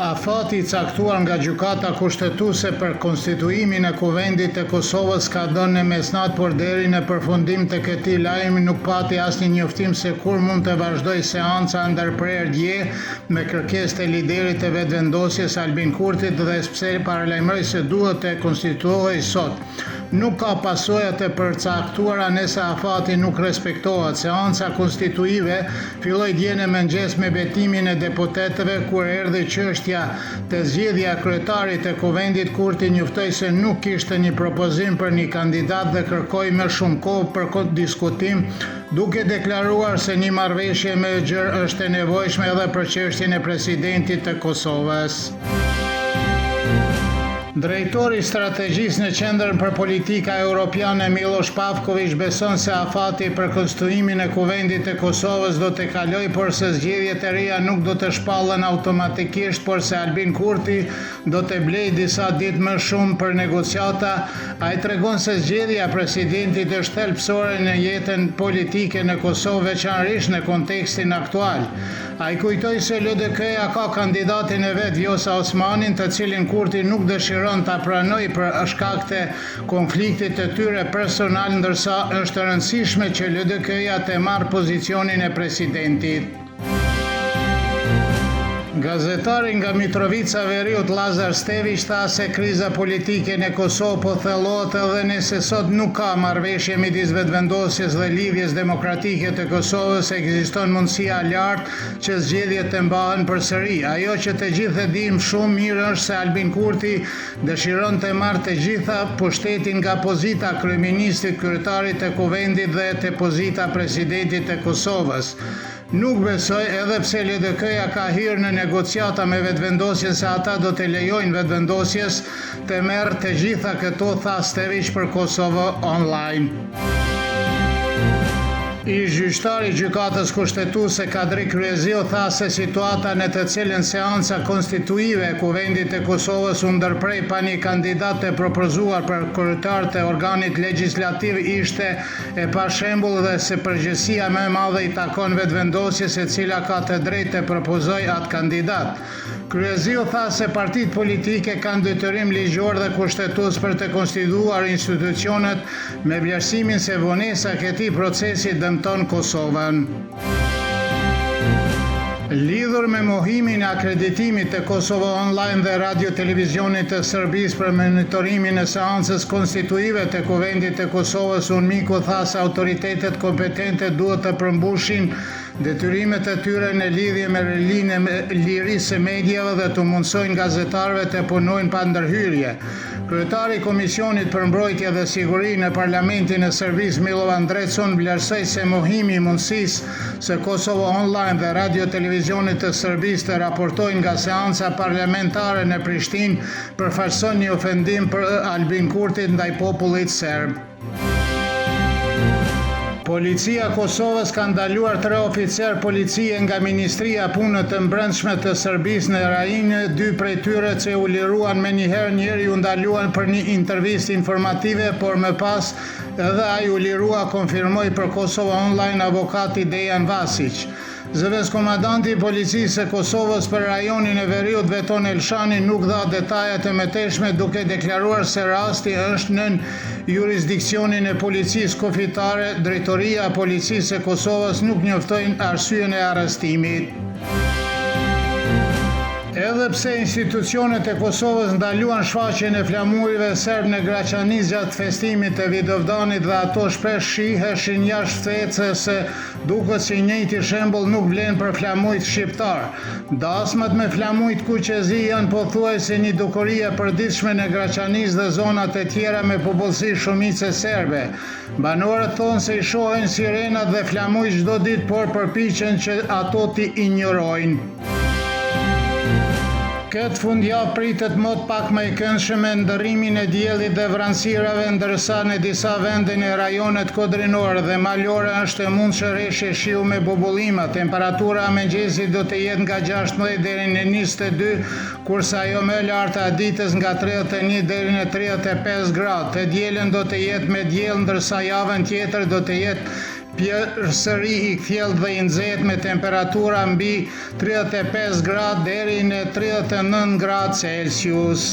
Afati I caktuar nga Gjykata Kushtetuese për konstituimin e Kuvendit të Kosovës ka dhënë në mesnat, por deri në përfundim të këtij lajmi nuk pati asnjë njoftim se kur mund të vazhdojë seanca ndërprerje dje me kërkesë të liderit të vetëvendosjes Albin Kurtit dhe pse paralajmëroi se duhet të konstituohej sot. Nuk ka pasoja të përcaktuara nëse afati nuk respektohet. Seanca konstituive filloi dje në mëngjes me betimin e deputetëve, kur erdhi çështja të zgjedhja kryetarit të Kuvendit. Kurti njoftoi se nuk kishte një propozim për një kandidat dhe kërkoi më shumë kohë për diskutim, duke deklaruar se një marrëveshje më e gjerë është e nevojshme edhe për çështjen e presidentit të Kosovës. Drejtori I strategjisë në Qendrën për Politika Europiane Miloš Pavković beson se afati për konstituimin e Kuvendit të Kosovës do të kalojë, por se zgjedhjet e reja nuk do të shpallen automatikisht, por se Albin Kurti do të blejë disa ditë më shumë për negociata. Ai tregon se zgjedhja e presidentit është thelbësore në jetën politike në Kosovë, veçanërisht në kontekstin aktual. Ai kujtoi se LDK-ja ka kandidatin e vet Vjosa Osmanin, të cilin Kurti nuk dëshiron ta pranojë për shkak të konfliktit të tyre personal, ndërsa është e rëndësishme që LDK-ja të marrë pozicionin e presidentit. Gazetari nga Mitrovica Veriut Lazar Stević tha se kriza politike në Kosovë po thellohet edhe nëse sot nuk ka marrëveshje midis vetëvendosjes dhe lidhjes demokratike të Kosovës, ekziston mundësia lartë që zgjedhjet të mbahen përsëri. Ajo që të gjithë e dimë shumë mirë është se Albin Kurti dëshiron të marrë të gjitha pushtetin nga pozita kryeministit, kryetarit të Kuvendit dhe të pozita presidentit të Kosovës. Nuk besoj, edhe pse LDK-ja ka hyrë në negociata me vetëvendosjen, se ata do të lejojnë vetëvendosjes të merë të gjitha këto, tha Stević për Kosovo Online. Ish gjyqtari I Gjykatës Kushtetuese Kadri Kryeziu tha se situata në të cilën seanca konstituive e Kuvendit të Kosovës u ndërprej pa një kandidat të propozuar për kryetar të organit legjislativ ishte e pashembull dhe se përgjegjësia më e madhe I takon vetëvendosjes, e cila ka të drejtë të propozojë atë kandidat. Kryeziu tha se partitë politike kanë detyrim ligjor dhe kushtetues për të konstituar institucionet me vlerësimin se vonesa e këtij procesi dëmton Kosovën. Lidhur me mohimin e akreditimit të Kosovo Online dhe Radio Televizionit të Serbisë për monitorimin e seancës konstituive të Kuvendit të Kosovës, Unmiku tha se autoritetet kompetente duhet të përmbushin detyrimet e tyre në lidhje me rinë e lirisë së mediave dhe të mundsojnë gazetarëve të punojnë pa ndërhyrje. Kryetari I Komisionit për Mbrojtje dhe Siguri në Parlamentin e Serbisë Milovan Drecun vlerësoi se mohimi I mundësisë se Kosovo Online dhe Radio Televizionit të Serbisë të raportojnë nga seanca parlamentare në Prishtinë përfaqëson një ofendim për Albin Kurtit ndaj popullit serb. Policia Kosovës ka ndaluar 3 oficer policie nga Ministria e Punëve të Brendshme të Serbisë në Rajinë, 2 prej tyre që u liruan menjëherë, njëri u ndaluan për një intervistë informative, por më pas edhe ai u lirua, konfirmoi për Kosovo Online avokati Dejan Vasić. Zëvendës komandanti I Policisë së Kosovës për rajonin e Veriut Veton Elshani nuk dha detajet e mëtejshme, duke deklaruar se rasti është nën jurisdiksionin e policisë kufitare. Drejtoria e Policisë së Kosovës nuk njoftoi arsyeën e arrestimit. Edhe pse institucionet e Kosovës ndaluan shfaqjen e flamurëve serb në Graçaniz gjatë festimit të Vidovdanit dhe ato shpesh shiheshin jashtë ftecës, se duket se njëjti shembull nuk vlen për flamujt shqiptar. Dasmat me flamujt kuqezi janë pothuajse një dukuri e përditshme në Graçaniz dhe zonat e tjera me popullsi shumice serbe. Banorët thonë se I shohin sirenat dhe flamujt çdo ditë, por përpiqen që ato t'i injorojnë. Këtë fundjavë pritet mot pak më I këndshëm me ndërrimin e diellit dhe vranësirave, ndërsa në disa vende në rajonet kodrinore dhe malore është e mundshme rreshje shiu me bobullima. Temperatura e mëngjesit do të jetë nga 16 deri në 22, kurse ajo më e larta e ditës nga 31 deri në 35 gradë. Të dielën do të jetë me diell, ndërsa javën tjetër do të jetë përsëri i kthjellët dhe i nxehtë me temperatura mbi 35 gradë deri në 39 gradë Celsius.